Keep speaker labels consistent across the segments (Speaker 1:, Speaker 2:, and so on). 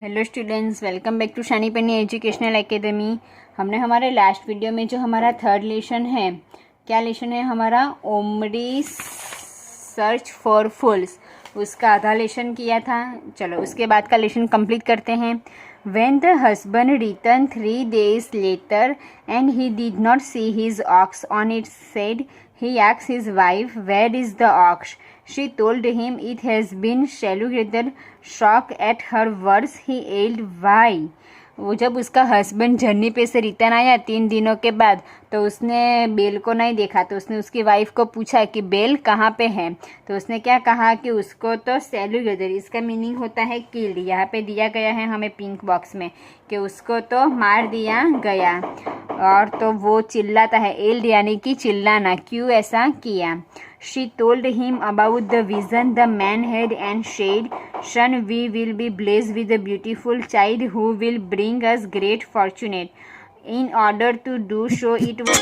Speaker 1: Hello students, welcome back to शानी पेनी educational academy. हमने हमारे लास्ट वीडियो में जो हमारा थर्ड लेसन है, क्या लेसन है हमारा, ओमरी सर्च फॉर फूल्स, उसका आधा लेसन किया था। चलो उसके बाद का लेसन कंप्लीट करते हैं। When the husband returned 3 days later and he did not see his ox on its shed, he asked his wife, "Where is the ox?" She told him it has been shelled. Shocked at her words, he asked why. वो जब उसका husband झरनी पे से return आया 3 दिनों के बाद, तो उसने बेल को नहीं देखा। तो उसने उसकी वाइफ को पूछा कि बेल कहाँ पे है। तो उसने क्या कहा कि उसको तो सेल्यूलेटर, इसका मीनिंग होता है किल्ड, यहाँ पे दिया गया है हमें पिंक बॉक्स में कि उसको तो मार दिया गया। और तो वो चिल्लाता है, एल्ड यानी कि चिल्लाना, क्यों ऐसा किया। She told him about the vision the man had and said, "Son, we will be blessed with a beautiful child who will bring us great fortune. In order to do so, it was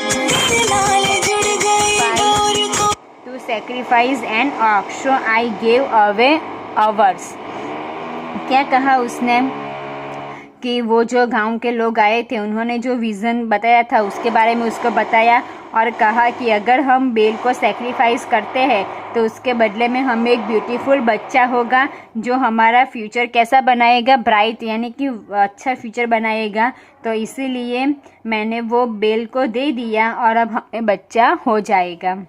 Speaker 1: to sacrifice an ox. So I gave away ours." क्या कहा उसने कि वो जो गांव के लोग आए थे, उन्होंने जो विज़न बताया था उसके बारे में उसको बताया और कहा कि अगर हम बेल को सेक्रीफाइस करते हैं तो उसके बदले में हमें एक ब्यूटीफुल बच्चा होगा जो हमारा फ्यूचर कैसा बनाएगा, ब्राइट यानी कि अच्छा फ्यूचर बनाएगा। तो इसीलिए मैंने वो बेल को दे दिया और अब हमें बच्चा हो जाएगा।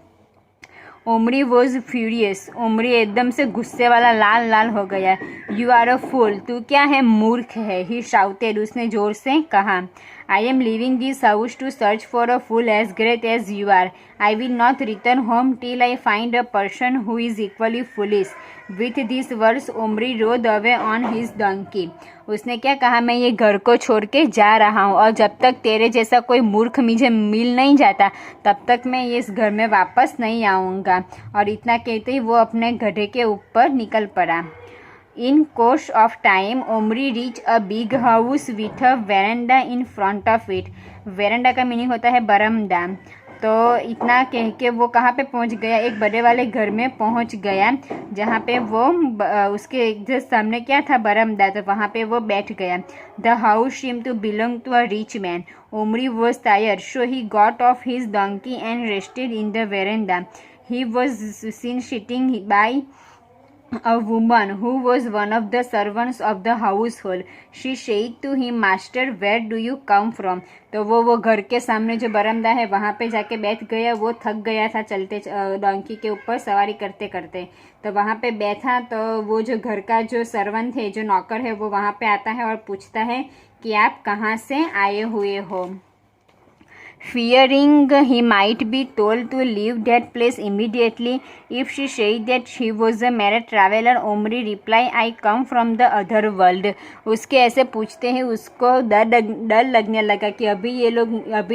Speaker 1: ओमरी वॉज फ्यूरियस, ओमरी एकदम से गुस्से वाला लाल लाल हो गया। यू आर अ फूल, तू क्या है, मूर्ख है। ही शाउटेड, उसने जोर से कहा। I am leaving this house to search for a fool as great as you are. I will not return home till I find a person who is equally foolish. With this words Omri rode away on his donkey. उसने क्या कहा, मैं ये घर को छोड़ के जा रहा हूँ और जब तक तेरे जैसा कोई मूर्ख मुझे मिल नहीं जाता तब तक मैं इस घर में वापस नहीं आऊँगा। और इतना कहते ही वो अपने गधे के ऊपर निकल पड़ा। In course of time Omri reach a big house with a veranda in front of it. Veranda का मीनिंग होता है बरामदा। तो इतना कह के वो कहाँ पे पहुँच गया, एक बड़े वाले घर में पहुँच गया जहाँ पे वो उसके जस्ट सामने क्या था, बरामदा। तो वहाँ पे वो बैठ गया। The house seem to belong to a rich man. Omri was tired, so he got off his donkey and rested in the veranda. He was seen sitting by a woman who was one of the servants of the household. She said to him, "Master, where do you come from?" तो वो घर के सामने जो बरामदा है वहाँ पे जाके बैठ गया। वो थक गया था चलते डोंकी के ऊपर सवारी करते करते। तो वहाँ पे बैठा तो वो जो घर का जो सर्वेंट है, जो नौकर है, वो वहाँ पे आता है और पूछता है कि आप कहाँ से आए हुए हो। Fearing he might be told to leave that place immediately if she said that she was a married traveler, Omri replied, "I come from the other world." उसके ऐसे पूछते हैं उसको डर लगने लगा कि अभी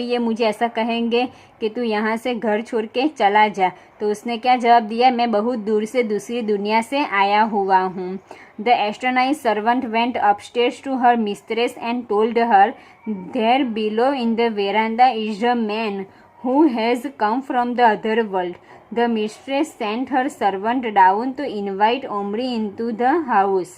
Speaker 1: ये मुझे ऐसा कहेंगे कि तू यहाँ से घर छोड़ के चला जा। तो उसने क्या जवाब दिया, मैं बहुत दूर से दूसरी दुनिया से आया हुआ हूँ। The astonished servant went upstairs to her mistress and told her, "There below in the veranda is a man who has come from the other world." The mistress sent her servant down to invite Omri into the house.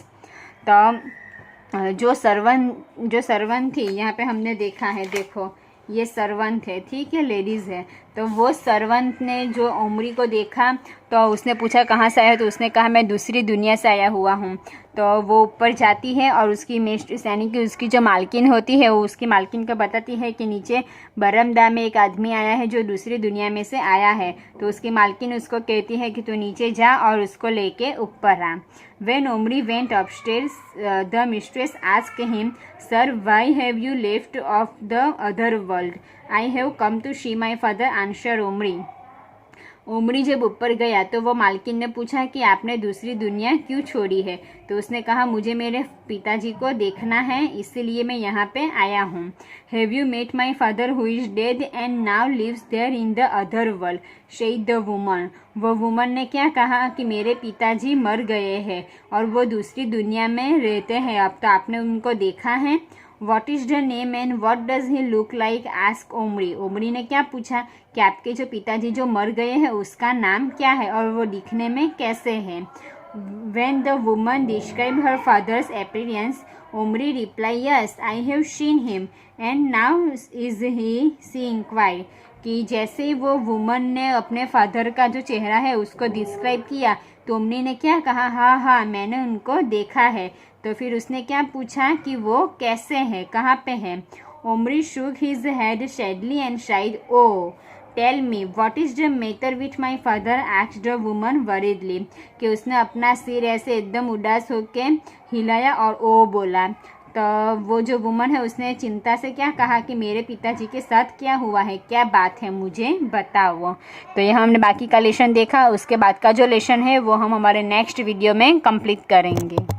Speaker 1: तो जो servant थी, यहाँ पे हमने देखा है, देखो ये सर्वंट है, ठीक है, लेडीज़ है। तो वो सर्वंट ने जो ओमरी को देखा तो उसने पूछा कहाँ से आया, तो उसने कहा मैं दूसरी दुनिया से आया हुआ हूँ। तो वो ऊपर जाती है और उसकी मिस्ट्रेस यानी कि उसकी जो मालकिन होती है, वो उसकी मालकिन को बताती है कि नीचे बरामदा में एक आदमी आया है जो दूसरी दुनिया में से आया है। तो उसकी मालकिन उसको कहती है कि तू नीचे जा और उसको लेके ऊपर आ। When Omri went upstairs, the mistress asked him, "Sir, why have you left of the other world?" "I have come to see my father," answered Omri. Omri जब ऊपर गया तो वो मालकिन ने पूछा कि आपने दूसरी दुनिया क्यों छोड़ी है। तो उसने कहा मुझे मेरे पिताजी को देखना है, इसीलिए मैं यहाँ पे आया हूँ। Have you met my father who is dead and now lives there in the other world, said the woman. वो वुमन ने क्या कहा कि मेरे पिताजी मर गए हैं और वो दूसरी दुनिया में रहते हैं, अब तो आपने उनको देखा है। What is the name and what does he look like, ask Omri. Omri ने क्या पूछा कि आपके जो पिताजी जो मर गए हैं उसका नाम क्या है और वो दिखने में कैसे हैं। When the woman described her father's appearance, Omri replied, "Yes, I have seen him, and now is he?" she inquired. कि जैसे वो वुमन ने अपने फादर का जो चेहरा है उसको डिस्क्राइब किया तो ओमरी ने क्या कहा, हाँ हाँ मैंने उनको देखा है। तो फिर उसने क्या पूछा कि वो कैसे है, कहाँ पे है। Omri shook his head sadly and sighed, "Oh, tell me what is the matter with my father?" asked the woman worriedly. कि उसने अपना सिर ऐसे एकदम उदास होके हिलाया और ओ बोला। तो वो जो वुमन है उसने चिंता से क्या कहा कि मेरे पिताजी के साथ क्या हुआ है, क्या बात है, मुझे बताओ। तो ये हमने बाकी का लेसन देखा, उसके बाद का जो लेसन है वो हम हमारे नेक्स्ट वीडियो में कंप्लीट करेंगे।